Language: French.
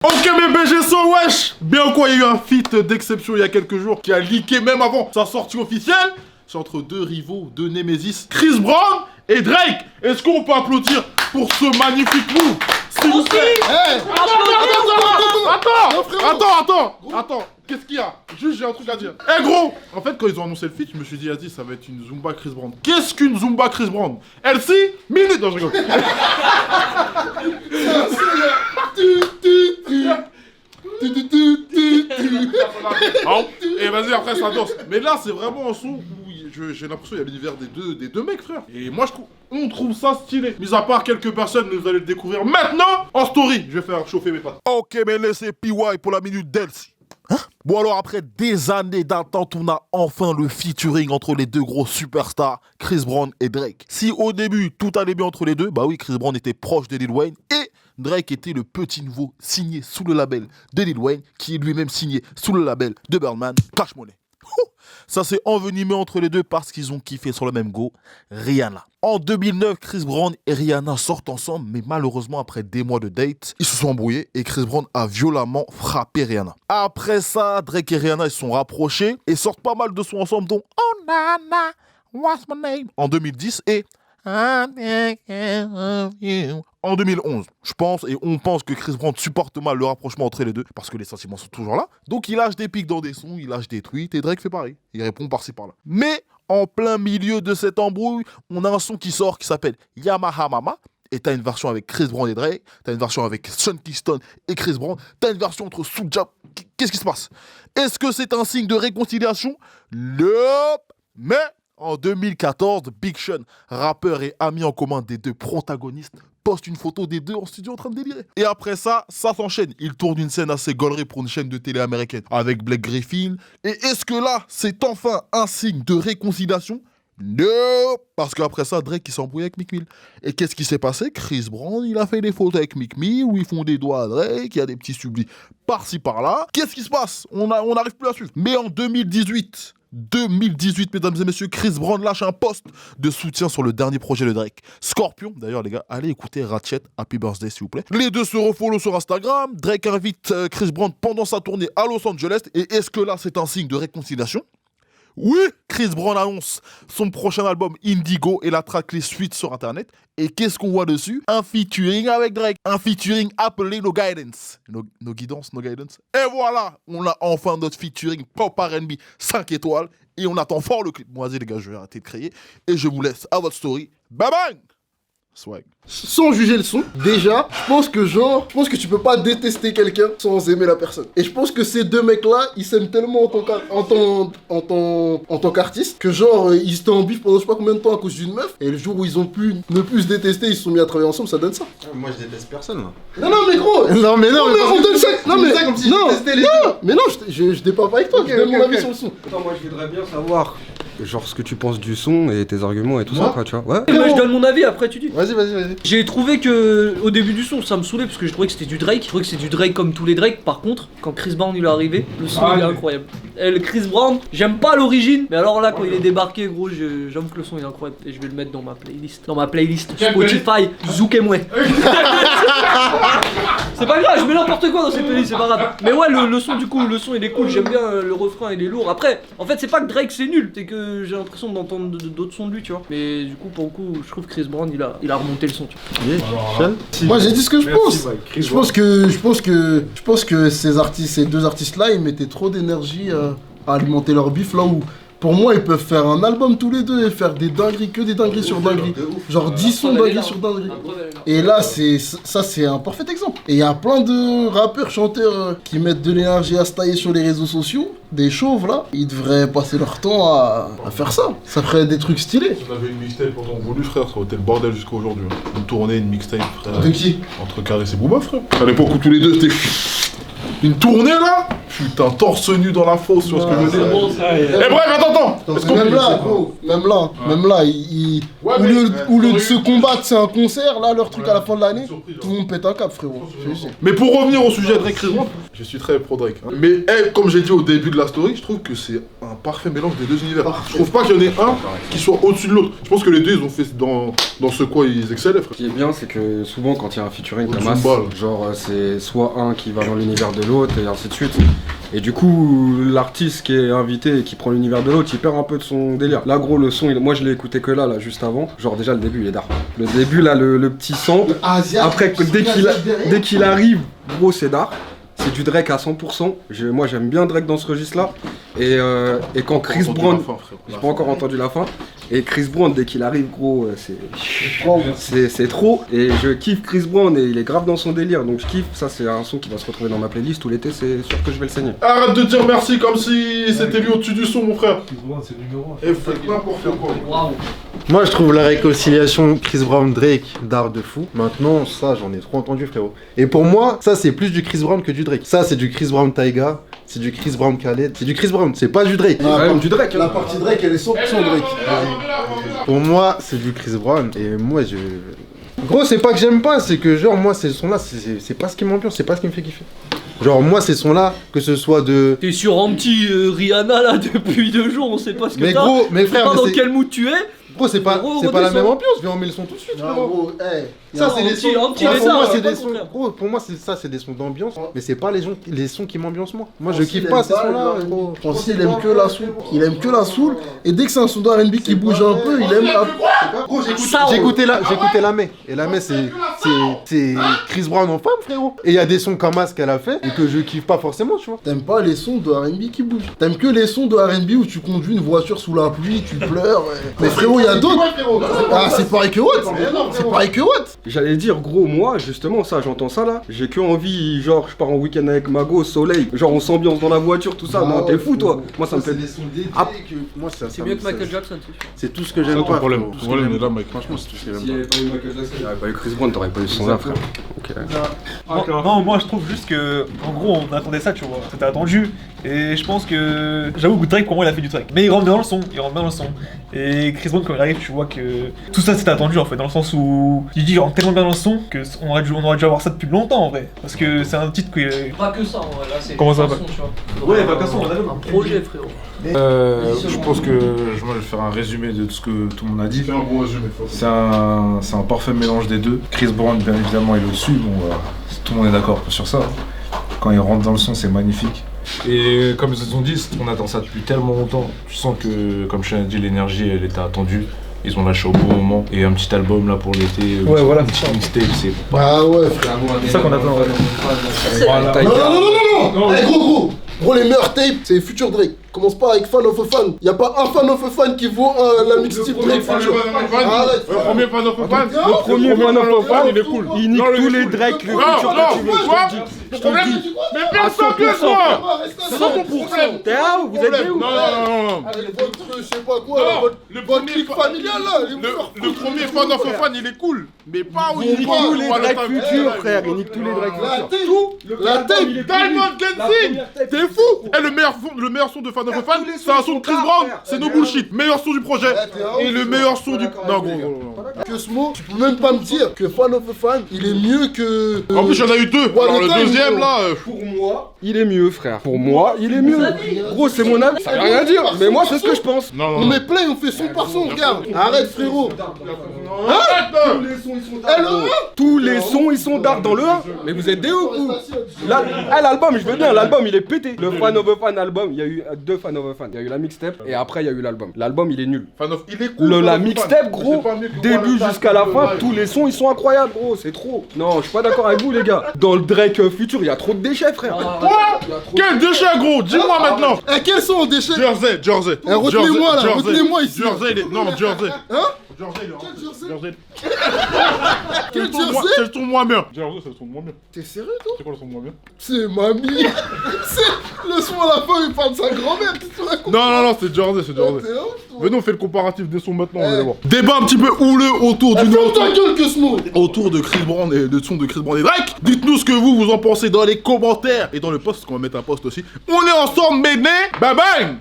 Ok mes BG sont wesh. Bien quoi, il y a eu un feat d'exception il y a quelques jours qui a leaké même avant sa sortie officielle. C'est entre deux rivaux, deux némésis, Chris Brown et Drake. Est-ce qu'on peut applaudir pour ce magnifique move, s'il vous plaît? Attends, qu'est-ce qu'il y a? Juste j'ai un truc à dire. Eh gros, en fait quand ils ont annoncé le feat, je me suis dit, vas-y, ça va être une Zumba Chris Brown. Qu'est-ce qu'une Zumba Chris Brown? Elsie, minute. Non, je rigole. Et vas-y, après ça danse. Mais là, c'est vraiment un son où j'ai l'impression qu'il y a l'univers des deux mecs, frère. Et moi, on trouve ça stylé. Mis à part quelques personnes, vous allez le découvrir maintenant en story. Je vais faire chauffer mes pattes. Ok, mais laissez PY pour la minute d'Elsie. Hein? Bon alors après des années d'attente, on a enfin le featuring entre les deux gros superstars, Chris Brown et Drake. Si au début tout allait bien entre les deux, bah oui, Chris Brown était proche de Lil Wayne et Drake était le petit nouveau signé sous le label de Lil Wayne, qui est lui-même signé sous le label de Birdman, Cash Money. Ça s'est envenimé entre les deux parce qu'ils ont kiffé sur le même go, Rihanna. En 2009, Chris Brown et Rihanna sortent ensemble, mais malheureusement, après des mois de date, ils se sont embrouillés et Chris Brown a violemment frappé Rihanna. Après ça, Drake et Rihanna ils se sont rapprochés et sortent pas mal de sons ensemble, dont Oh Nana, What's My Name en 2010 et en 2011, je pense, et on pense que Chris Brown supporte mal le rapprochement entre les deux, parce que les sentiments sont toujours là. Donc il lâche des pics dans des sons, il lâche des tweets, et Drake fait pareil. Il répond par-ci par-là. Mais, en plein milieu de cette embrouille, on a un son qui sort qui s'appelle Yamaha Mama, et t'as une version avec Chris Brown et Drake, t'as une version avec Sean Kingston et Chris Brown, t'as une version entre Soulja. Qu'est-ce qui se passe? Est-ce que c'est un signe de réconciliation? Nope. Mais en 2014, Big Sean, rappeur et ami en commun des deux protagonistes, poste une photo des deux en studio en train de délirer. Et après ça, ça s'enchaîne. Il tourne une scène assez gaulerie pour une chaîne de télé américaine avec Blake Griffin. Et est-ce que là, c'est enfin un signe de réconciliation? Non, parce qu'après ça, Drake il s'embrouille avec Meek Mill. Et qu'est-ce qui s'est passé? Chris Brown, il a fait des photos avec Meek Mill où ils font des doigts à Drake, il y a des petits sublis par-ci par-là. Qu'est-ce qui se passe? On n'arrive plus à suivre. Mais en 2018, mesdames et messieurs, Chris Brown lâche un post de soutien sur le dernier projet de Drake, Scorpion. D'ailleurs, les gars, allez écouter Ratchet Happy Birthday, s'il vous plaît. Les deux se refollow sur Instagram. Drake invite Chris Brown pendant sa tournée à Los Angeles. Et est-ce que là, c'est un signe de réconciliation? Oui, Chris Brown annonce son prochain album Indigo et la tracklist suite sur internet. Et qu'est-ce qu'on voit dessus? Un featuring avec Drake. Un featuring appelé No Guidance. No Guidance, No Guidance. Et voilà, on a enfin notre featuring pop R&B 5 étoiles. Et on attend fort le clip. Moi, vas-y les gars, je vais arrêter de crier. Et je vous laisse à votre story. Bye bang! Swag. Sans juger le son, déjà, je pense que tu peux pas détester quelqu'un sans aimer la personne. Et je pense que ces deux mecs-là, ils s'aiment tellement en tant qu'artiste que genre, ils étaient en bif pendant je sais pas combien de temps à cause d'une meuf. Et le jour où ils ont pu ne plus se détester, ils se sont mis à travailler ensemble, ça donne ça. Moi je déteste personne là. Non mais gros. Non mais on donne ça. Non mais ça comme si je détestais les je dépasse pas avec toi, je donne mon avis sur le son. Attends, moi je voudrais bien savoir genre ce que tu penses du son et tes arguments et tout ça quoi, tu vois. Ouais. Moi je donne mon avis, après tu dis. Vas-y. J'ai trouvé que au début du son ça me saoulait parce que je trouvais que c'était du Drake. Je trouvais que c'était du Drake comme tous les Drake. Par contre, quand Chris Brown il est arrivé, le son il est incroyable. Et le Chris Brown, j'aime pas l'origine, mais alors là quand il est débarqué gros, j'aime que le son il est incroyable et je vais le mettre dans ma playlist. Dans ma playlist Spotify, Zoukemwe. C'est pas grave, je mets n'importe quoi dans ces playlists, c'est pas grave. Mais ouais, le son du coup, le son il est cool, j'aime bien le refrain, il est lourd. Après, en fait, c'est pas que Drake c'est nul, c'est que j'ai l'impression d'entendre d'autres sons de lui, tu vois. Mais du coup, pour le coup, je trouve que Chris Brown il a remonté le son, tu vois. Moi j'ai dit ce que je pense. Je pense que ces deux artistes-là, ils mettaient trop d'énergie à alimenter leur bif là où. Pour moi, ils peuvent faire un album tous les deux et faire des dingueries, que des dingueries sur dingueries. Genre 10 sons dingueries sur dingueries. Et là, c'est un parfait exemple. Et il y a plein de rappeurs, chanteurs qui mettent de l'énergie à se tailler sur les réseaux sociaux. Des chauves là, ils devraient passer leur temps à faire ça. Ça ferait des trucs stylés. Si on avait une mixtape en temps voulu, frère, ça aurait été le bordel jusqu'à aujourd'hui. Une tournée, une mixtape, frère. De qui? Entre Caris et Booba, frère. À l'époque où tous les deux étaient. Une tournée là? Putain, torse nu dans la fosse, tu vois ce que je veux dire? Bon, ça, et bref, attends. Même là, au lieu de se combattre, c'est un concert, là, leur truc à la fin de l'année, tout le monde pète un cap, frérot. Mais pour revenir au sujet de Drake Chris Brown, je suis très pro Drake. Hein. Mais comme j'ai dit au début de la story, je trouve que c'est un parfait mélange des deux univers. Je trouve pas qu'il y en ait un qui soit au-dessus de l'autre. Je pense que les deux, ils ont fait dans ce quoi ils excellent, frère. Ce qui est bien, c'est que souvent quand il y a un featuring Au-dessus comme de ça, balle. genre c'est soit un qui va dans l'univers de l'autre et ainsi de suite. Et du coup, l'artiste qui est invité et qui prend l'univers de l'autre, il perd un peu de son délire. Là, gros, le son, moi je l'ai écouté que là, juste avant. Genre déjà le début, il est d'art. Le début, là, le petit son. Après, dès qu'il arrive, gros, c'est d'art. C'est du Drake à 100%. Moi, j'aime bien Drake dans ce registre-là. Et quand Chris Brown, j'ai pas encore entendu la fin. Et Chris Brown, dès qu'il arrive, gros, c'est trop. Et je kiffe Chris Brown et il est grave dans son délire. Donc je kiffe. Ça, c'est un son qui va se retrouver dans ma playlist tout l'été. C'est sûr que je vais le saigner. Arrête de dire merci comme si c'était lui au-dessus du son, mon frère. Chris Brown, c'est le numéro 1. Et faites n'importe quoi. Waouh. Moi je trouve la réconciliation Chris Brown Drake d'art de fou. Maintenant ça j'en ai trop entendu frérot. Et pour moi ça c'est plus du Chris Brown que du Drake. Ça c'est du Chris Brown Taiga, c'est du Chris Brown Khaled, c'est du Chris Brown, c'est pas du Drake. Non, Même du Drake. La partie Drake, elle est 100% Drake. Pour moi c'est du Chris Brown et moi je... Gros c'est pas que j'aime pas, c'est que genre moi ces sons là c'est pas ce qui m'ambiance, c'est pas ce qui me fait kiffer. Genre moi ces sons là, que ce soit de... T'es sur un petit Rihanna là depuis 2 jours, on sait pas ce que Mais t'as. gros, mais On sait frère, pas mais dans c'est- quel mood tu es. Gros c'est pas, Gros, c'est pas la redescends. même ambiance, viens on met le son tout de suite Non, frérot. gros, Ça c'est un des petit- sons. un petit Pour lézard, moi on c'est va pas des le sons. contraire. Gros, pour moi ça c'est des sons d'ambiance, mais c'est pas les sons qui m'ambiancent moi. Moi je Francis, kiffe il pas aime ces sons là. le- Francis, il aime que la soul. Il aime que la soul. Et dès que c'est un son de R&B qui bouge un peu, il aime. Gros, Ça, j'écoutais la May. Et la May, c'est Chris Brown en femme, frérot. Et il y a des sons comme As qu'elle a fait et que je kiffe pas forcément, tu vois. T'aimes pas les sons de R&B qui bougent. T'aimes que les sons de R&B où tu conduis une voiture sous la pluie, tu pleures. Mais frérot, il y a d'autres. Ah, c'est pareil que Watt. C'est pareil que Watt. J'allais dire, gros, moi, justement, ça, j'entends ça là. J'ai que envie, genre, je pars en week-end avec Mago, soleil. Genre, on s'ambiance dans la voiture, tout ça. non, t'es fou, toi. Moi, ça me fait. des sons dédiés Ah. que moi ça. C'est mieux que Michael Jackson, c'est sûr. C'est tout ce que j'aime pas. problème. frérot. Tout ce Problème, que il est là, j'aime Mike. pas. Franchement, c'est tout ce que S'il j'aime n'y avait pas eu Michael Jackson, il n'y aurait pas eu Chris Brown, t'aurais pas eu ce son là, frère. Ok. Non, moi je trouve juste que, en gros, on attendait ça, tu vois. C'était attendu. Et je pense que. J'avoue que Drake, pour moi, il a fait du Drake. Mais il rentre dans le son, il rentre bien dans le son. Et Chris Brown, quand il arrive, tu vois que. Tout ça, c'était attendu en fait, dans le sens où. Il dit, il rentre tellement bien dans le son que on aurait dû avoir ça depuis longtemps en vrai. Parce que c'est un titre que. Pas que ça, en vrai, là c'est. Comment ça un va son, tu vois. Ouais, pas que ça, on a Un projet, frérot. Je pense que moi je vais faire un résumé de tout ce que tout le monde a dit. C'est un bon résumé. C'est un parfait mélange des deux. Chris Brown, bien évidemment, il est au-dessus. Bon, tout le monde est d'accord sur ça. Quand il rentre dans le son, c'est magnifique. Et comme ils ont dit, on attend ça depuis tellement longtemps. Tu sens que, comme je t'ai dit, l'énergie, elle était attendue. Ils ont lâché au bon moment. Et un petit album là pour l'été. Ouais, voilà, un petit mixtape, c'est Bah ouais, frère. C'est ça qu'on attend, ouais. Voilà. Non. Eh, gros. Gros, les meilleurs tapes, c'est Future Drake. Commence pas avec Fan of a Fan. Y a pas un Fan of a Fan qui vaut la mixtape Drake Future. Arrête. Le premier fan of fan, Le premier fan of fan, il est cool. Il nique tous les Drake, le futur que tu veux, je te le dis. Le problème, mais personne que 100%. toi. C'est pas ton problème. T'es là ou vous êtes des où? Non. Avec votre, je sais pas quoi, Non, là, le votre premier clique fa- familiale là. Le premier fan of fan, il est cool. Mais pas où Il nique tous les Drake futurs, frère. Il nique tous les Drake La futurs. tape, la tape. Diamond Dancing. T'es fou. Et le meilleur son de fan of fan, c'est un son de Chris Brown. C'est no bullshit. Meilleur son du projet. Et le meilleur son du. Non, gros. Que ce mot, tu peux même pas me dire que Fan of a Fan, il est mieux que. En plus, il y en a eu deux. Alors, le Time, deuxième gros. là. Pour moi, il est mieux, frère. Pour moi, il est mieux. Gros, c'est mon avis. Ça veut rien dire. Mais moi, c'est ce que je pense. Non, On met plein, on fait son par son, regarde. Arrête, frérot. Arrête. Les sons, ils sont Eh, le 1. Tous les sons, ils sont dark dans le 1. Mais vous êtes des ouf ou Là, l'album, je veux bien, l'album il est pété. Le Fan of a Fan album, il y a eu 2 Fan of a Fan. Il y a eu la mixtape et après il y a eu l'album. L'album il est nul. Fan of, il est cool. La Fan of Fan. mixtape, gros, C'est pas mieux que début One jusqu'à la Time, fin, pareil. tous les sons ils sont incroyables, gros, c'est trop. Non, je suis pas d'accord avec vous, les gars. Dans le Drake futur, il y a trop de déchets, frère. Quoi? Quel déchet, gros? Dis-moi maintenant. Eh, quels sont les déchets? Jersey. Eh, retenez-moi, là, Jersey. retenez-moi ici. Jersey, il est. Non, Jersey. Hein? Jersey, il est. Quel Jersey? Jersey. Quel C'est le ton Jersey? C'est le ton moins bien. Jersey, c'est le ton moins bien. T'es sérieux, toi? C'est quoi le ton moins bien? C'est mamie. C'est le son à la fin, il parle de sa grand-mère. Tu te la comprends? Non, c'est Jersey, c'est Jersey. T'es ouf, toi. Venez, on fait le comparatif des sons maintenant, vous allez voir. Débat un petit peu houleux autour Eh, du ferme ta gueule, que ce mot. autour de Chris Brown et de son de Chris Brown et Drake. Dites-nous ce que vous en pensez dans les commentaires et dans le post, parce qu'on va mettre un post aussi. On est ensemble, mais bang bang.